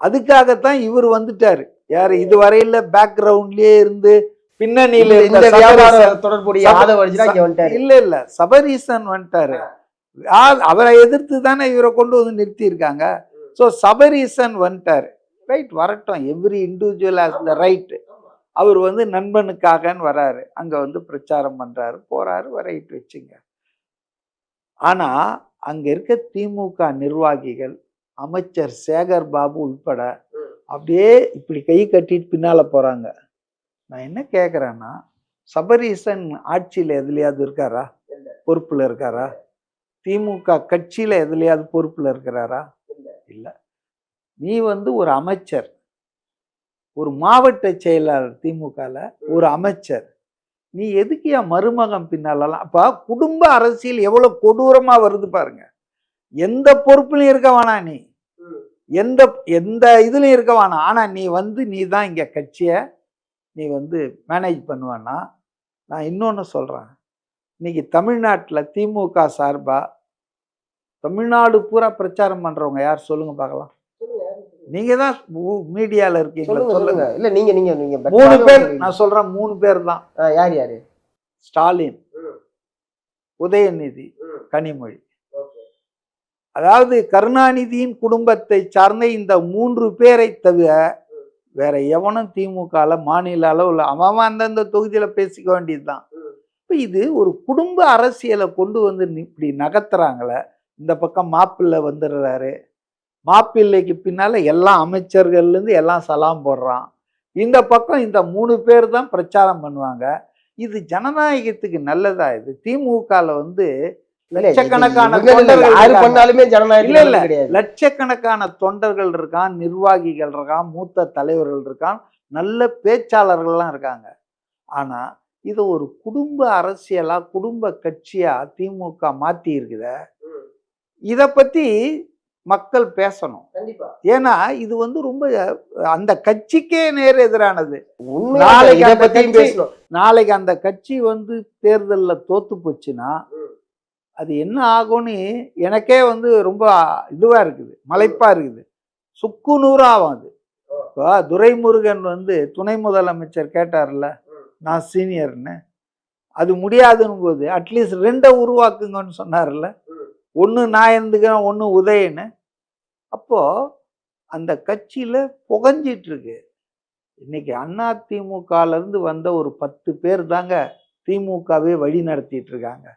அதுக்காகத்தான் இவர் வந்துட்டாரு. யாரு இதுவரையில பேக்ரவுண்ட்லயே இருந்து பின்னணியில இந்த வியாபார தொடர்புடைய இல்ல சபரீசன் வந்துட்டாரு. அவரை எதிர்த்து தானே இவரை கொண்டு வந்து நிறுத்தி இருக்காங்க. ஸோ சபரீசன் வந்துட்டாரு. ரைட், வரட்டும். Every individual has the right. அவர் வந்து நண்பனுக்காகன்னு வராரு, அங்க வந்து பிரச்சாரம் பண்றாரு, போறாரு, ரைட் வச்சுங்க. ஆனா அங்க இருக்க திமுக நிர்வாகிகள், அமைச்சர் சேகர் பாபு உட்பட அப்படியே இப்படி கை கட்டிட்டு பின்னால போறாங்க. நான் என்ன கேக்குறேன்னா, சபரீசன் ஆட்சியில எதுலயாவது இருக்காரா? பொறுப்புல இருக்காரா? திமுக கட்சியில எதுலயாவது பொறுப்புல இருக்கிறாரா? இல்ல. நீ வந்து ஒரு அமைச்சர், ஒரு மாவட்ட செயலாளர், திமுகல ஒரு அமைச்சர், நீ எதுக்கு என் மருமகன் பின்னாலலாம்? அப்ப குடும்ப அரசியல் எவ்வளவு கொடூரமா வருது பாருங்க. எந்த பொறுப்புலையும் இருக்க வேணாம், நீ எந்த எந்த இதுலயும் இருக்க வேணாம். ஆனா நீ வந்து நீ தான் இங்க கட்சிய நீ வந்து மேனேஜ் பண்ணுவான்னா, நான் இன்னொன்னு சொல்றேன். இன்னைக்கு தமிழ்நாட்டுல திமுக சார்பா தமிழ்நாடு பூரா பிரச்சாரம் பண்றவங்க யார் சொல்லுங்க பார்க்கலாம். நீங்க தான் மீடியால இருக்கீங்க, சொல்லுங்க. இல்ல நீங்க நீங்க நீங்க 3 பேர் நான் சொல்றேன். 3 பேர் தான். யார் யாரு? ஸ்டாலின், உதயநிதி, கனிமொழி. அதாவது கருணாநிதியின் குடும்பத்தை சார்ந்த இந்த 3 பேரை தவிர வேற எவனும் திமுகல மாநில அளவுல அவன் அந்தந்த தொகுதியில பேசிக்க வேண்டியதுதான். இப்ப இது ஒரு குடும்ப அரசியலை கொண்டு வந்து இப்படி நகர்த்துறாங்களே. இந்த பக்கம் மாப்பிள்ளை வந்துடுறாரு, மாப்பிள்ளைக்கு பின்னால எல்லா அமைச்சர்கள்ல இருந்து எல்லாம் சலாம் போடுறான். இந்த பக்கம் இந்த 3 பேர் தான் பிரச்சாரம் பண்ணுவாங்க. இது ஜனநாயகத்துக்கு நல்லதா? இது திமுகல வந்து லட்சக்கணக்கான லட்சக்கணக்கான தொண்டர்கள் இருக்கான், நிர்வாகிகள் இருக்கான், மூத்த தலைவர்கள் இருக்கான், நல்ல பேச்சாளர்கள்லாம் இருக்காங்க. ஆனா இது ஒரு குடும்ப அரசியலா, குடும்ப கட்சியா திமுக மாத்தி இருக்குத. இத பத்தி மக்கள் பேசணும். ஏன்னா இது வந்து ரொம்ப அந்த கட்சிக்கே நேர் எதிரானது. நாளைக்கு அந்த கட்சி வந்து தேர்தல்ல தோத்து போச்சுன்னா அது என்ன ஆகும்னு எனக்கே வந்து ரொம்ப இதுவா இருக்குது, மலைப்பா இருக்குது. சுக்கு நூறாகும் அது. இப்போ துரைமுருகன் வந்து துணை முதலமைச்சர் கேட்டார்ல, நான் சீனியர்னு, அது முடியாதுன்னு போது அட்லீஸ்ட் 2 உருவாக்குங்கன்னு சொன்னார்ல. ஒன்று நான் இருந்துக்கிறேன், ஒன்று உதயன்னு. அப்போ அந்த கட்சியில புகஞ்சிட்டு இருக்கு. இன்னைக்கு அண்ணா திமுகல இருந்து வந்த ஒரு 10 பேர் தாங்க திமுகவே வழி நடத்திட்டு இருக்காங்க.